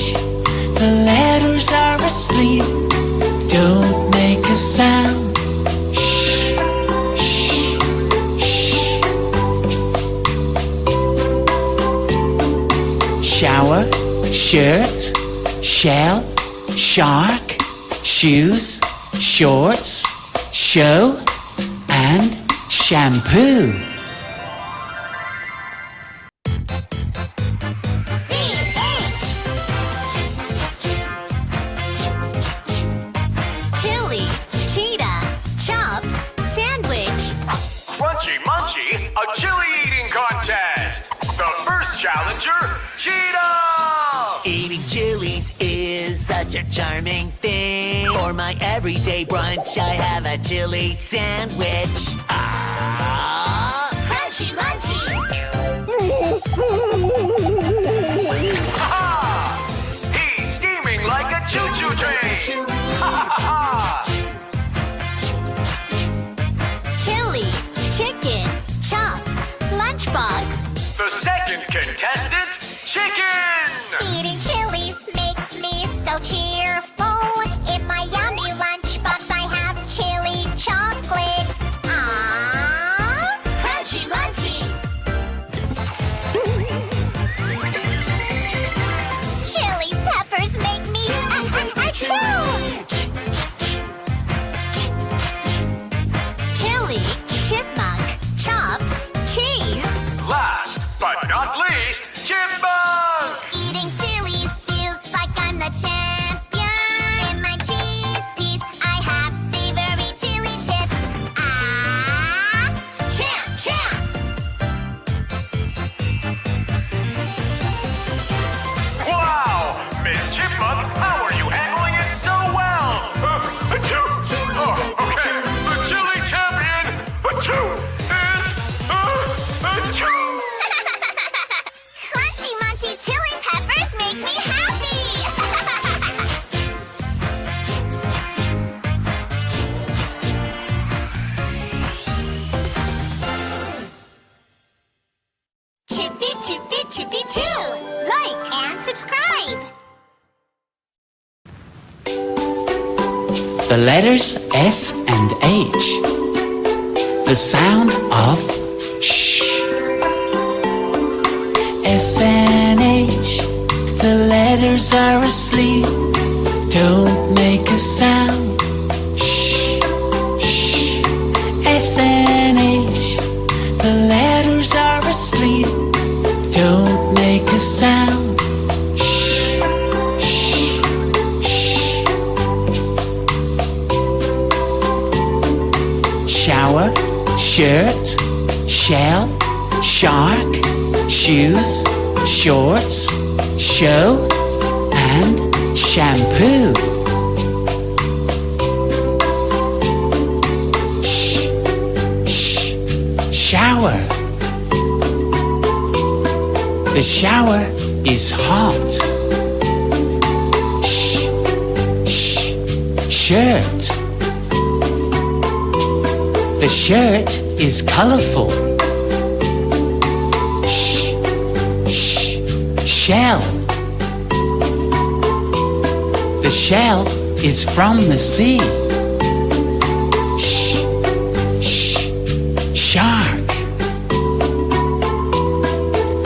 H. The letters are asleep. Don't make a sound. Shh, shh, shh. Shower, shirt, shell, shark, shoes, shorts, show, and shampoo. Chili, cheetah, chop, sandwich. Crunchy Munchy, a chili eating contest. The first challenger, Cheetah! Eating chilies is such a charming thing. For my everyday brunch, I have a chili sandwich. Ah! Crunchy Munchy. Ha-ha! He's steaming like a choo-choo train. Ha-ha-ha! Chili, chicken, chop, lunchbox. The second contestant, Chicken! Eating chilies makes me so cheerful. In my yummy lunchbox I have chili chocolates. Aww. Crunchy Munchy. Chili peppers make me achoo. Chili, chipmunk, chop, cheese. Last but not least, Chipmunk! Eating chilies feels like I'm the champion. In my cheese piece I have savory chili chips. Ah, Champ, champ. Wow! Miss Chipmunk, how are you handling it so well? Okay, the chili champion, is, Crunchy munchy chili peppers make me happy. Chippy, chippy, chippy, choo. Like And subscribe. The letters S and H. The sound of sh. S and H. The letters are asleep. Don't make a sound. Shh, shh. S and H. The letters are asleep. Don't make a sound. Shh, shh, shh. Shower, shirt, shell, shark, shoes, shorts, show, and shampoo. Shh, shh, shower. The shower is hot. Shh, shh, shirt. The shirt is colorful. Shh, shh, shell. The shell is from the sea. Shh, shh, shark.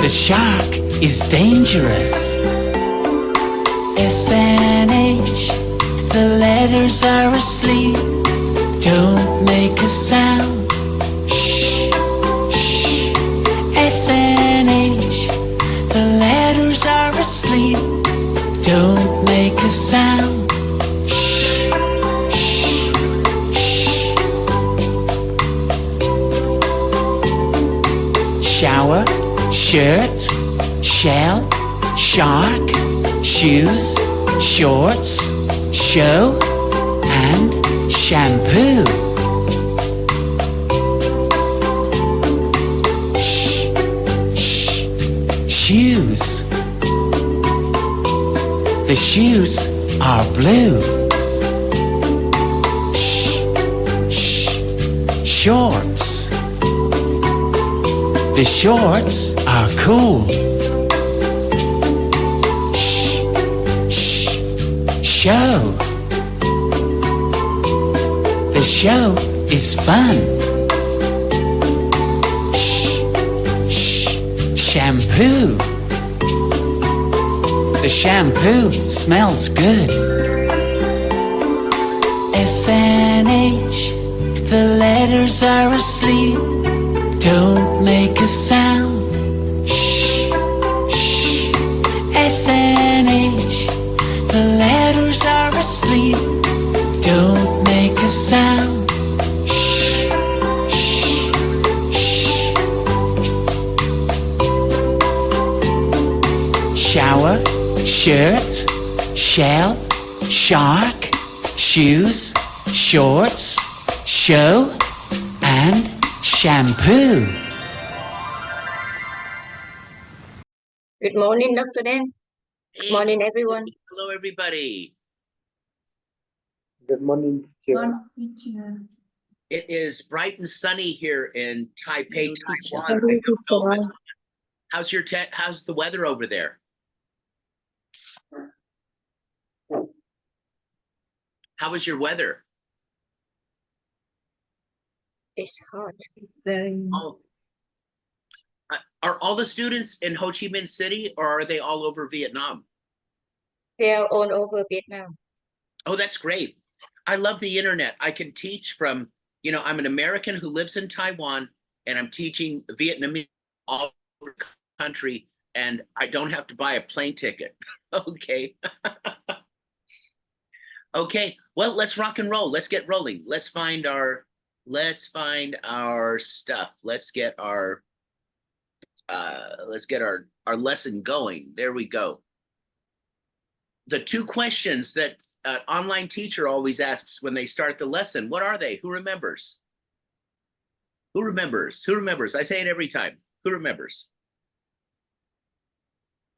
The shark is dangerous. S and H, the letters are asleep. Don't make a sound. Shh, shh. S and H, the letters are asleep. Don't make a sound. Shh, shh, shh. Shower, shirt, shell, shark, shoes, shorts, show, and shampoo. Shh, shh, shoes. The shoes are blue. Shh, shh, shorts. The shorts are cool. Shh, show. The show is fun. Shampoo. The shampoo smells good. S-N-H, the letters are asleep. Don't make a sound. Shh, shh. S-N-H, the letters are asleep. Don't make a sound. Shh, shh, shh. Shower, shirt, shell, shark, shoes, shorts, show, and shampoo. Good morning, Dr. Dan. Good morning, everyone. Hello, everybody. Good morning, teacher. It is bright and sunny here in Taipei, Taiwan. Hello, I don't know teacher. if how's the weather over there? How was your weather? It's hot. Oh, are all the students in Ho Chi Minh City, or are they all over Vietnam? They are all over Vietnam. Oh, that's great. I love the internet. I can teach from, I'm an American who lives in Taiwan, and I'm teaching Vietnamese all over the country, and I don't have to buy a plane ticket. Okay. Okay, well, let's rock and roll. Let's get rolling. Let's find our stuff. Let's get our lesson going. There we go. The two questions that an online teacher always asks when they start the lesson, what are they? Who remembers? Who remembers? Who remembers? I say it every time. Who remembers?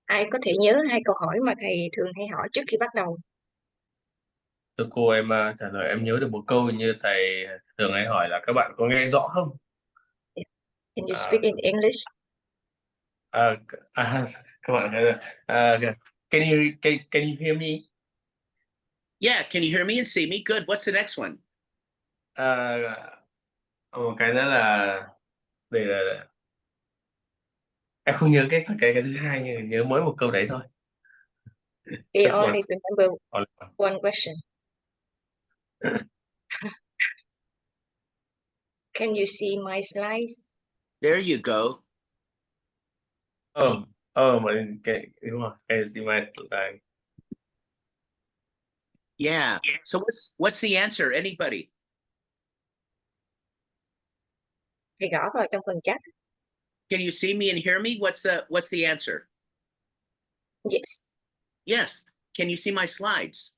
Ai có thể nhớ hai câu hỏi mà thầy thường hay hỏi trước khi bắt đầu? Thưa cô, em trả lời em nhớ được một câu như thầy thường hay hỏi là các bạn có nghe rõ không? Can you speak in English? Các bạn can you hear me? Yeah, can you hear me and see me? Good. What's the next one? Một cái nữa là để là em không nhớ cái thứ hai, nhưng nhớ mỗi một câu đấy thôi. We Just only remember one. one question. Can you see my slides? There you go. Mà đúng rồi, can you see my slide? Yeah. So what's the answer? Anybody? Thầy gõ vào trong phần chat. Can you see me and hear me? What's the answer? Yes. Yes. Can you see my slides?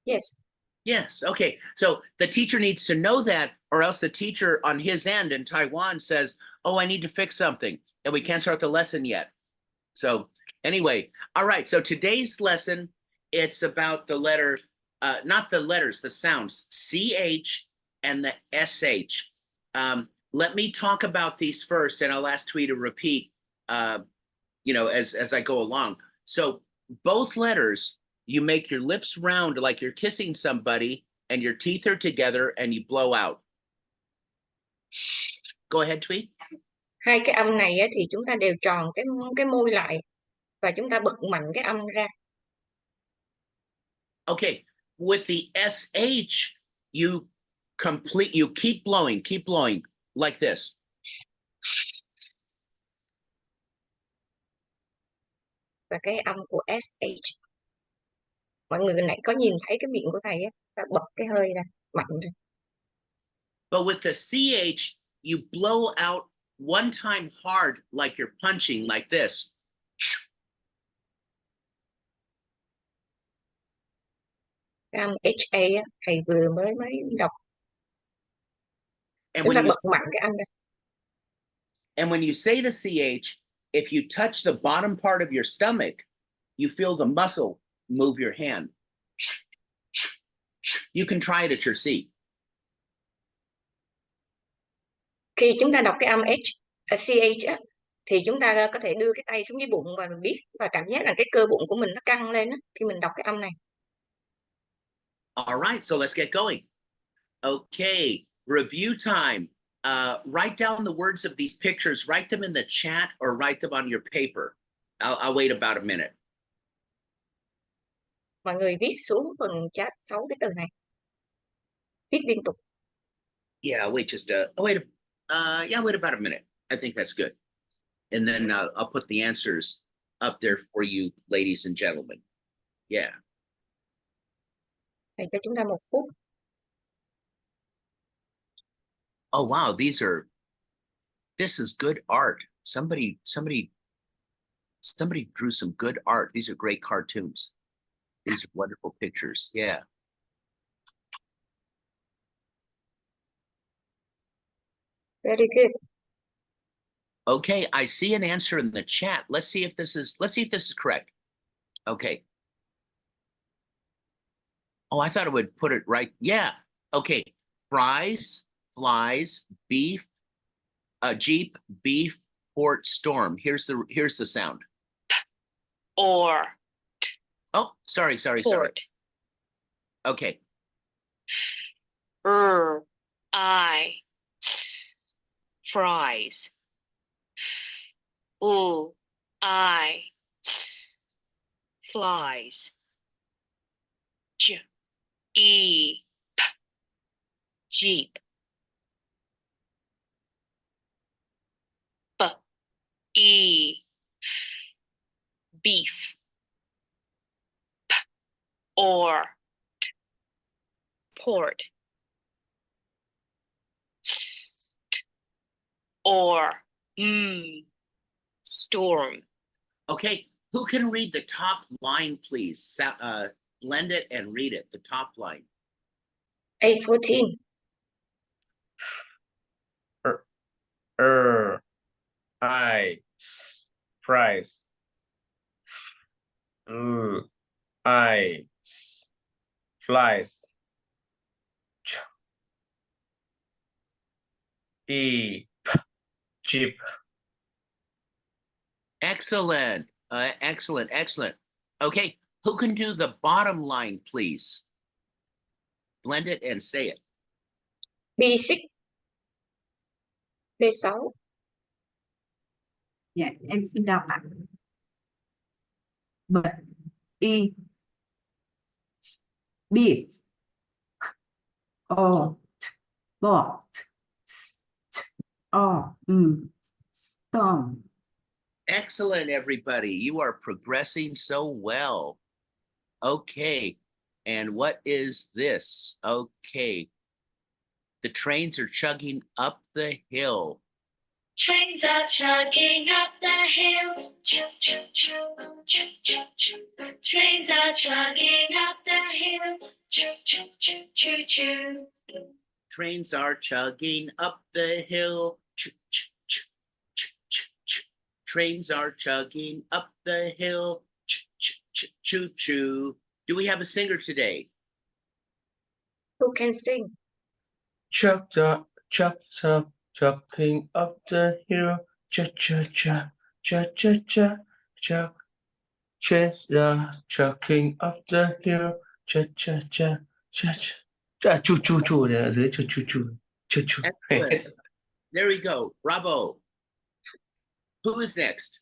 Yes. Yes. Okay. So the teacher needs to know that, or else the teacher on his end in Taiwan says, oh, I need to fix something, and we can't start the lesson yet. So anyway, all right. So today's lesson, it's about the letter, not the letters, the sounds, CH and the SH. Let me talk about these first, and I'll ask Thủy to repeat, as I go along. So both letters, you make your lips round like you're kissing somebody, and your teeth are together, and you blow out. Go ahead, Thủy. Hai cái âm này á, thì chúng ta đều tròn cái môi lại và chúng ta bật mạnh cái âm ra. Okay, with the SH, you keep blowing like this. Và cái âm của SH, mọi người nãy có nhìn thấy cái miệng của thầy á, ta bật cái hơi ra mạnh ra. But with the CH, you blow out one time hard like you're punching like this. Cái âm HA á, thầy vừa mới đọc. And Chúng ta when bật mạnh cái âm ra. And when you say the CH, if you touch the bottom part of your stomach, you feel the muscle move your hand. You can try it at your seat. Khi chúng ta đọc cái âm CH á, thì chúng ta có thể đưa cái tay xuống dưới bụng và biết và cảm giác là cái cơ bụng của mình nó căng lên á, khi mình đọc cái âm này. All right, so let's get going. Okay, review time. Write down the words of these pictures, write them in the chat or write them on your paper. I'll wait about a minute. Mọi người viết xuống phần chat 6 cái từ này. Viết liên tục. Yeah, wait wait about a minute. I think that's good. And then I'll put the answers up there for you, ladies and gentlemen. Yeah. Thầy cho chúng ta 1 phút. Oh, wow, this is good art. Somebody drew some good art. These are great cartoons. These are wonderful pictures. Yeah. Very good. Okay, I see an answer in the chat. Let's see if this is correct. Okay. Oh, I thought it would put it right. Yeah. Okay. Fries, flies, beef, Jeep, beef, port, storm. Here's the sound. Or. Oh, sorry. Port. Okay. Fries. Flies. Jeep. Beef. Or. Port. Or. Storm. Okay, who can read the top line, please? Blend it and read it, the top line. A14. Fries. Flies. Jeep. Excellent. Excellent. Okay, who can do the bottom line, please? Blend it and say it. B6. B6. Dạ, em xin đọc ạ. Beef. Bought. Storm. Excellent, everybody. You are progressing so well. Okay, and what is this? Okay, the trains are chugging up the hill. Trains are chugging up the hill. Choo, choo, choo, choo, choo, choo. Trains are chugging up the hill. Choo, choo, choo, choo, choo. Trains are chugging up the hill. Choo, choo, choo, choo, choo, choo. Trains are chugging up the hill. Choo, choo, choo, choo, choo. Do we have a singer today? Who can sing? Chugging up the hill. Cha cha cha cha cha cha cha. Trains are chugging up the hill. Cha cha cha cha cha. Chu chu chu ở dưới chu chu chu chu chu. Excellent. There we go. Bravo. Who is next?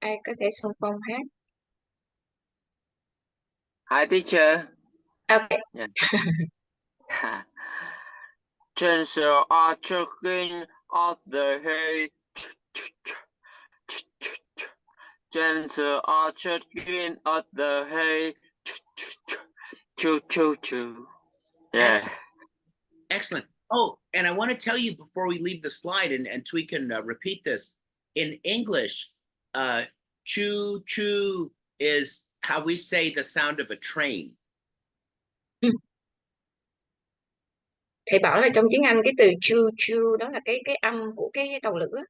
Ai có thể xung phong hát? Hi, teacher. Okay. Yeah. Trains are chugging up the hill. Trains are chugging up the hill. Choo choo choo. Yeah. Excellent. Oh, and I want to tell you before we leave the slide, and Thủy can repeat this. In English, choo choo is how we say the sound of a train. Thầy bảo là trong tiếng Anh cái từ choo choo đó là cái âm của cái đầu lửa.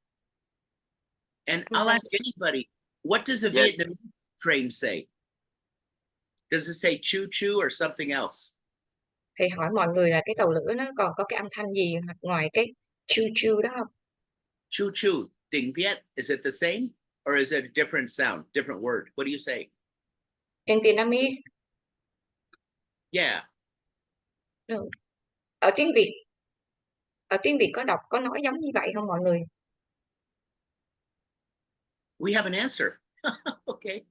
And I'll ask anybody, what does a Vietnamese train say? Does it say choo choo or something else? Thầy hỏi mọi người là cái đầu lửa nó còn có cái âm thanh gì ngoài cái choo choo đó không? Choo choo, tiếng Việt, is it the same? Or is it a different sound, different word? What do you say? In Vietnamese. Yeah. Rồi. Ở tiếng Việt có nói giống như vậy không mọi người? We have an answer. Okay.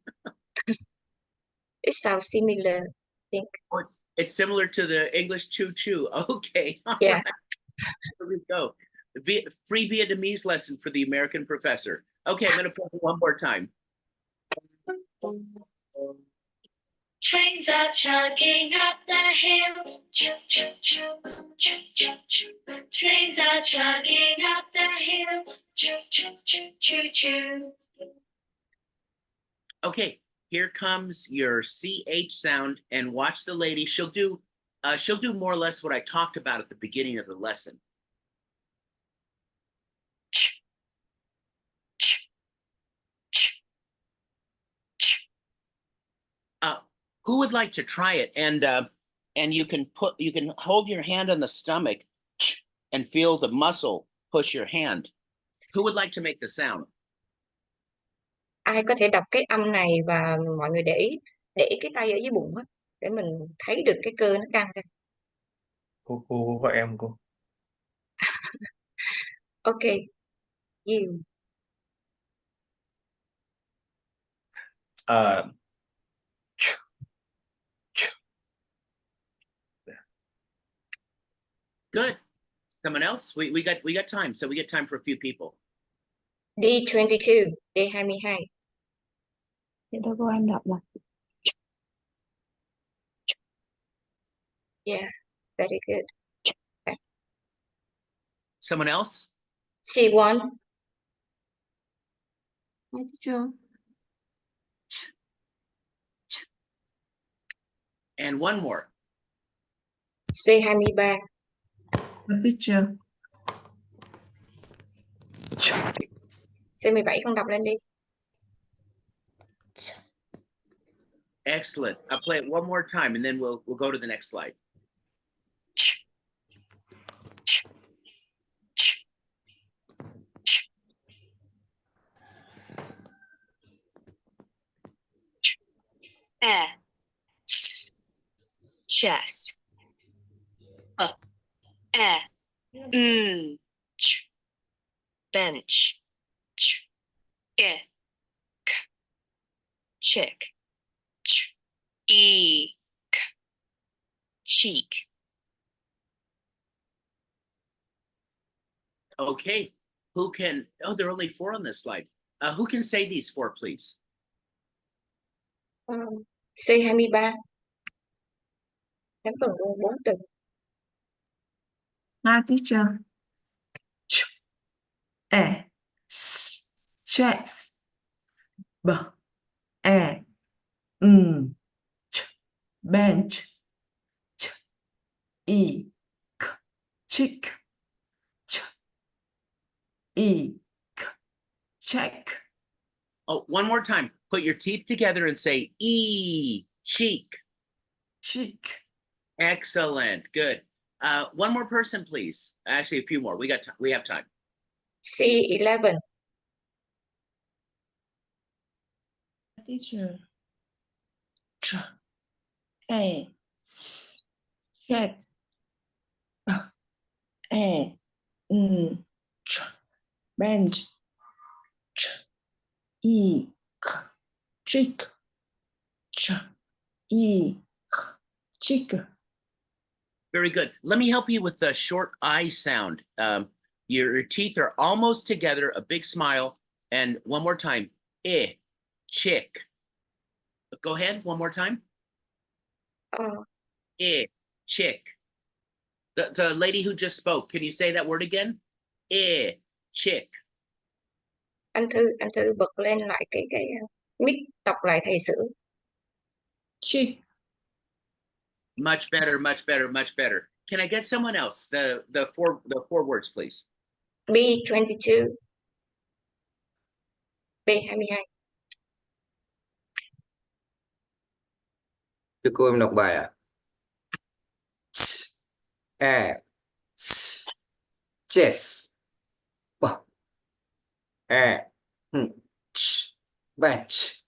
It sounds similar, I think. Oh, it's similar to the English choo choo. Okay. All Yeah. right. Here we go. Free Vietnamese lesson for the American professor. Okay, I'm going to play it one more time. Trains are chugging up the hill. Choo choo choo, choo choo choo. Trains are chugging up the hill. Choo choo choo choo choo. Okay, here comes your CH sound, and watch the lady. She'll do more or less what I talked about at the beginning of the lesson. Who would like to try it? And you can hold your hand on the stomach and feel the muscle push your hand. Who would like to make the sound? Ai có thể đọc cái âm này và mọi người để cái tay ở dưới bụng á, để mình thấy được cái cơ nó căng ra. Cô gọi em cô. Ok. You. Good. Someone else? We got time, so we get time for a few people. D22, D22. Để đâu cô em đọc là Yeah, very good. Okay. Someone else? C1. Hi teacher. And one more. C23. Hi teacher. C17 con đọc lên đi. Excellent. I'll play it one more time, and then we'll go to the next slide. Chess. Bench. Chick. Cheek. Okay. Who can? Oh, there are only 4 on this slide. Who can say these 4, please? C23. Em cần 4 từ. Hi teacher. Chess. Bench. Chick. Check. Oh, one more time. Put your teeth together and say cheek. Cheek. Excellent. Good. One more person, please. Actually, a few more. We have time. C11. Teacher. Chat. Bench. Chick. Chick. Very good. Let me help you with the short I sound. Your teeth are almost together, a big smile, and one more time. Chick. Go ahead, one more time. Chick. The lady who just spoke, can you say that word again? Chick. Anh Thư bật lên lại cái mic đọc lại thầy sửa. Chick. Much better, much better, much better. Can I get someone else? The four words, please. B22. B22. Cho cô em đọc bài ạ. Chess. Bench.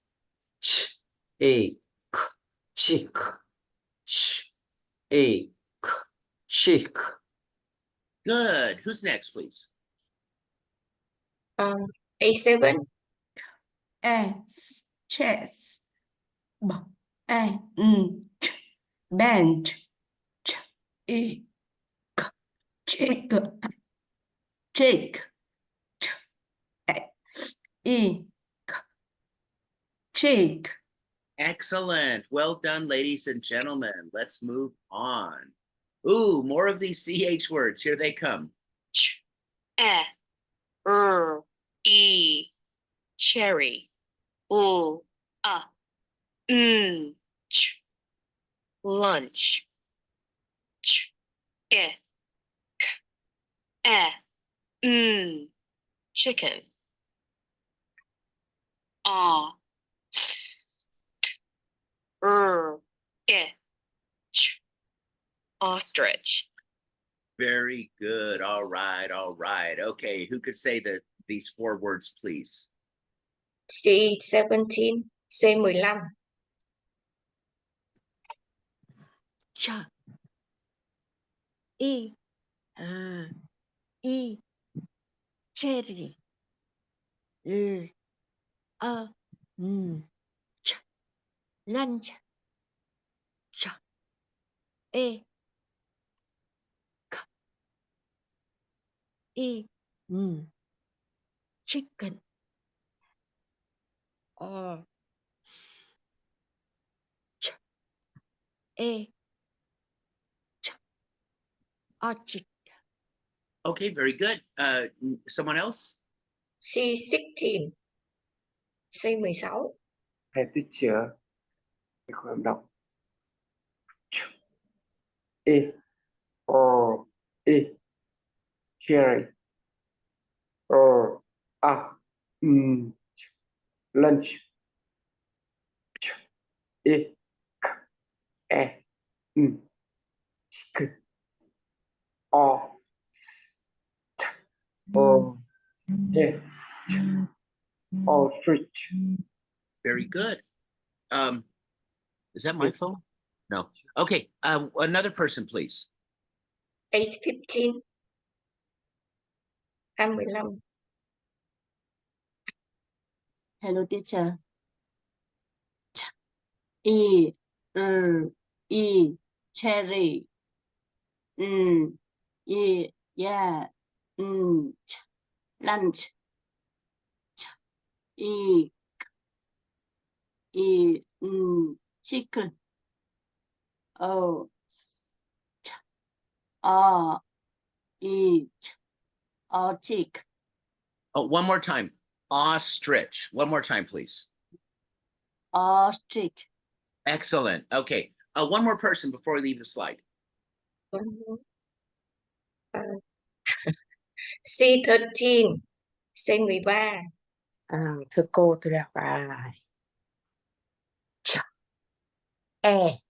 chick, egg, chick. Good. Who's next, please? A7. S, chess. B, A, ch, bench. Ch, E, k, chick, chick. Ch, E, k, chick. Excellent. Well done, ladies and gentlemen. Let's move on. Ooh, more of these CH words. Here they come. ch, e, cherry, ch, lunch, ch, chicken, ostrich. Very good. All right. All right. Okay. Who could say these 4 words, please? C17. C15. Ch, E, E, cherry. Ch, lunch. Ch, E, k, E, chicken. Ch, E, ch, orchid. Okay. Very good. Someone else? C16. C16. Thầy teacher, thầy khóa em đọc. E, E, cherry. Lunch. E, chicken. Ostrich. Very good. Is that my phone? No. Okay. Another person, please. H15. A15. Hello, teacher. Ch, E, E, cherry. E, yeah. Ch, lunch. Ch, E, E, chicken. Ch, E, ch, chick. Oh, one more time. Ostrich. One more time, please. Ostrich. Excellent. Okay. One more person before we leave the slide. C13. C13. Thưa cô, tôi đọc bài ch, e,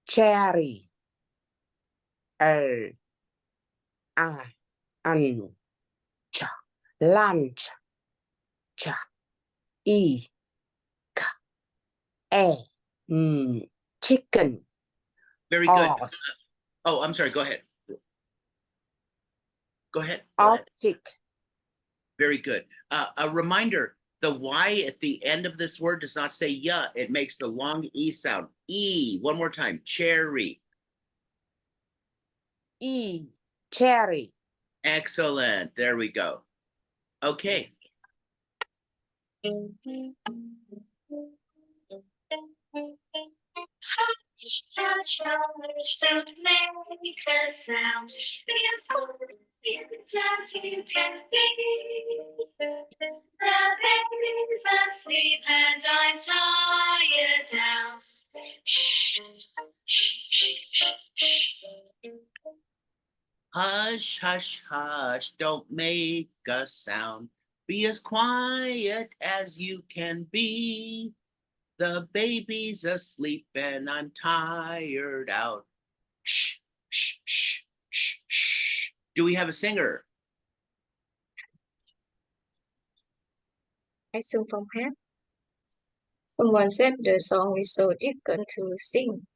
cherry, ch, lunch, ch, e, k, chicken. Very good. Oh, I'm sorry. Go ahead. Go ahead. Ostrich. Very good. A reminder, the Y at the end of this word does not say ya. It makes the long E sound. E. One more time. Cherry. E, cherry. Excellent. There we go. Okay. Hush, hush, don't make a sound. Be as quiet as you can be. The baby's asleep and I'm tired out. Shh, shh, shh, shh, shh. Hush, hush, hush. Don't make a sound. Be as quiet as you can be. The baby's asleep and I'm tired out. Shh, shh, shh, shh, shh. Do we have a singer? Hãy xung phong hát. Someone said the song is so difficult to sing.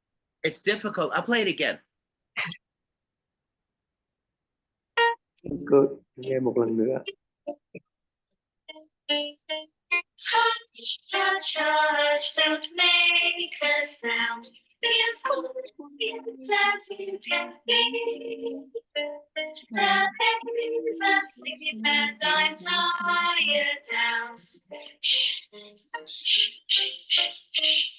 It's difficult. I'll play it again. Good. Nghe một lần nữa. Hush, hush, hush, don't make a sound. Be as quiet as you can be. The baby's asleep and I'm tired out. Shh, shh, shh, shh, shh.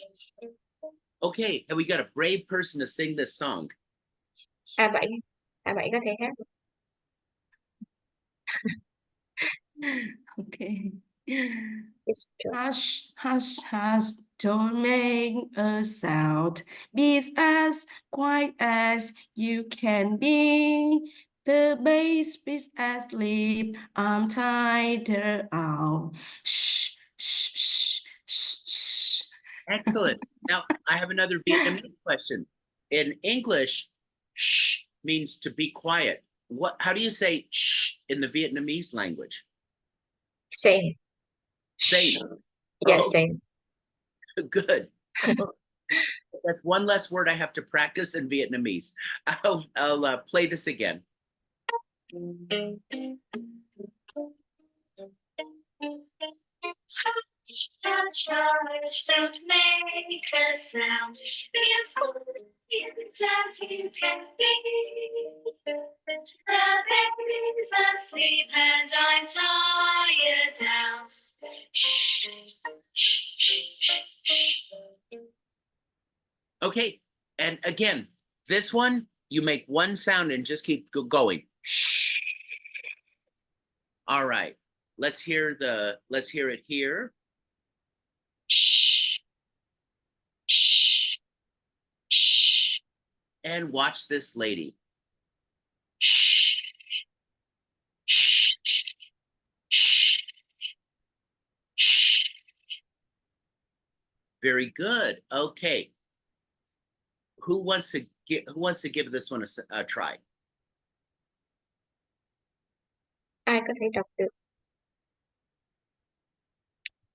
Okay, have we got a brave person to sing this song? A7 có thể hát. Okay. It's true. Hush, hush, hush, don't make a sound. Be as quiet as you can be. The baby's asleep, I'm tired out. Shh, shh, shh, shh, shh. Excellent. Now, I have another Vietnamese question. In English, shh means to be quiet. How do you say shh in the Vietnamese language? Same. Same. Yeah, Oh, same. good. That's one less word I have to practice in Vietnamese. I'll play this again. Hush, hush, don't make a sound. Be as quiet as you can be. The baby's asleep and I'm tired out. Shh, shh, shh, shh, shh. Okay, and again, this one, you make one sound and just keep going. Shh. All right, let's hear it here. Shh. Shh. Shh. And watch this lady. Shh. Shh. Shh. Shh. Very good. Okay. Who wants to give this one a try? Ai có thể đọc được?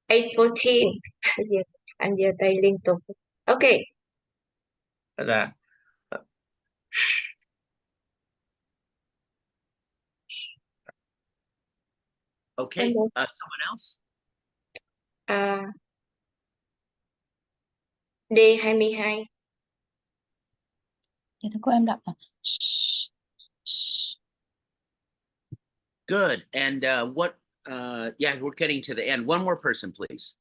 814. Anh giơ tay liên tục. Okay. Là Okay, someone else? D22. Dạ thưa cô em đọc là Good. And yeah, we're getting to the end. One more person, please.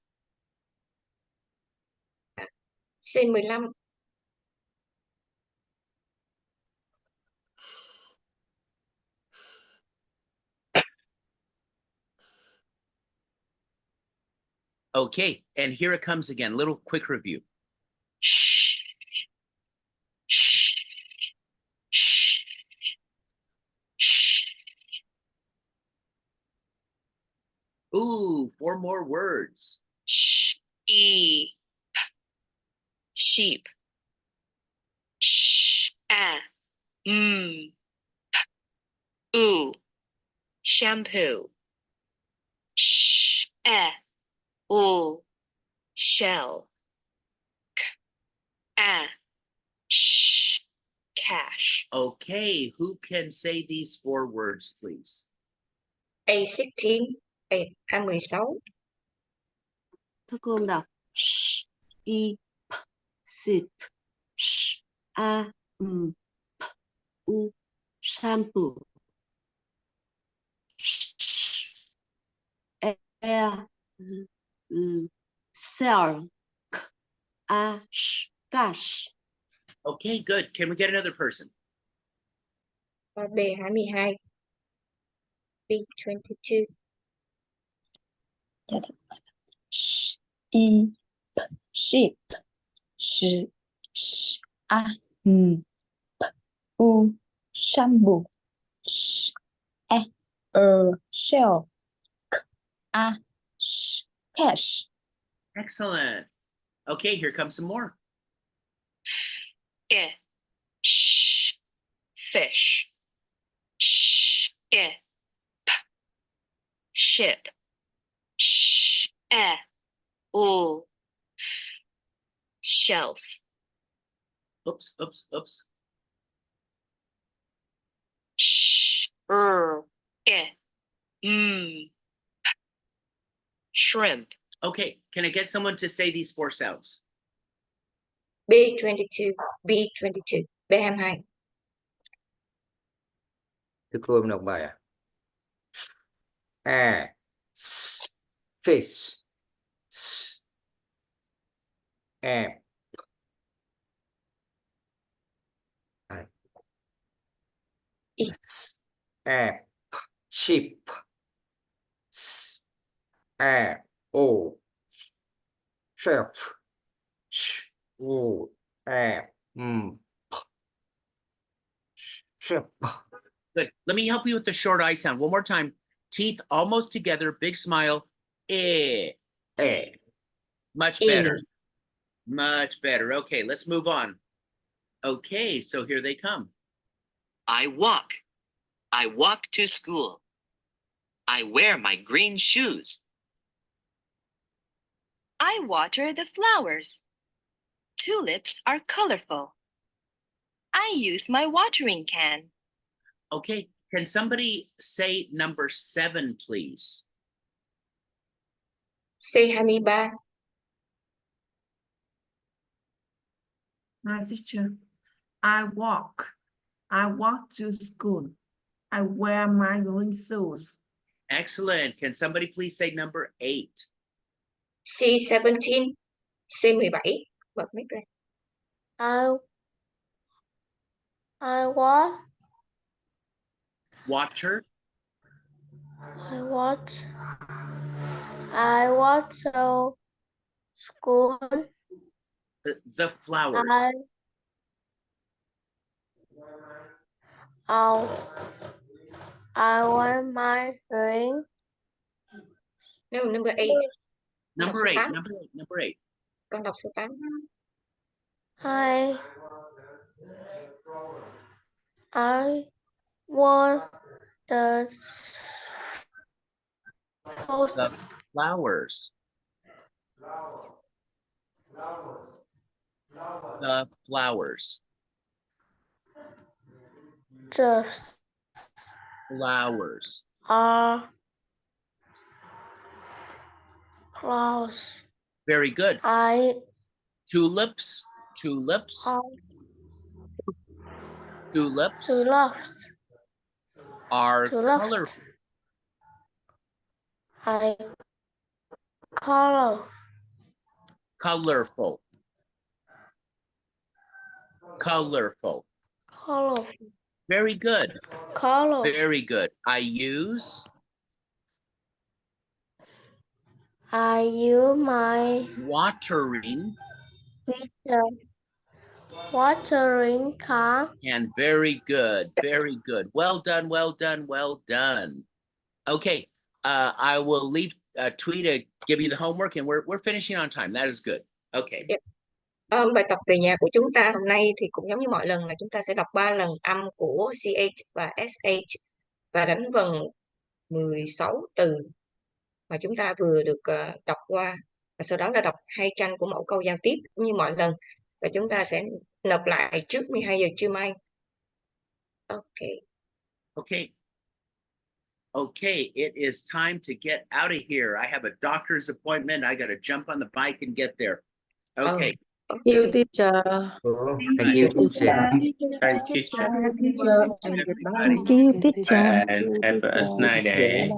C15. Okay, and here it comes again. Little quick review. Shh. Shh. Shh. Shh. Ooh, 4 more words. Sh, e, p, sheep. Sh, a, p, oo, shampoo. Sh, e, oo, shell. K, a, sh, cash. Okay, who can say these 4 words, please? A16. A16. Thưa cô em đọc sh, e, p, sheep, sh, a, p, u, shampoo, sh, e, sell, k, a, sh, cash. Okay, good. Can we get another person? B22. B22. dạ thưa sh, e, p, sheep, sh, sh, a, p, u, shampoo, sh, e, shell, k, a, sh, cash. Excellent. Okay, here comes some more. E, sh, fish. Sh, e, p, ship. Sh, e, oo, shelf. Oops, oops, oops. Shrimp. Okay, can I get someone to say these 4 sounds? B22, B22, B22. Thưa cô em đọc bài à? Fish. Sheep. Shelf. Shrimp. Good. Let me help you with the short I sound. One more time. Teeth almost together. Big smile. Eh. Much better. Much better. Okay, let's move on. Okay, so here they come. I walk. I walk to school. I wear my green shoes. I water the flowers. Tulips are colorful. I use my watering can. Okay, can somebody say number 7, please? C23. My teacher, I walk to school. I wear my green shoes. Excellent. Can somebody please say number 8? C17, C17. Bật mic lên. I watch. Water. I watch to school. The flowers. I wear my ring. No, number 8. Number 8, number 8. Con đọc số 8. I want the flowers. The flowers. The flowers. Flowers. Very good. Tulips. Tulips. Tulips are colorful. Colorful. Colorful. Very good. Very good. I use my watering can. And very good. Very good. Well done. Well done. Well done. Okay. I will leave Thủy to give you the homework, and we're finishing on time. That is good. Okay. Yep. Bài tập về nhà của chúng ta hôm nay thì cũng giống như mọi lần là chúng ta sẽ đọc 3 lần âm của CH và SH và đánh vần 16 từ mà chúng ta vừa được đọc qua, và sau đó là đọc 2 tranh của mẫu câu giao tiếp như mọi lần, và chúng ta sẽ nộp lại trước 12 giờ trưa mai. Okay, it is time to get out of here. I have a doctor's appointment. I got to jump on the bike and get there. Okay. Thank you, teacher. Thank you, teacher. Thank you, teacher. Thank you, teacher. And have a nice day.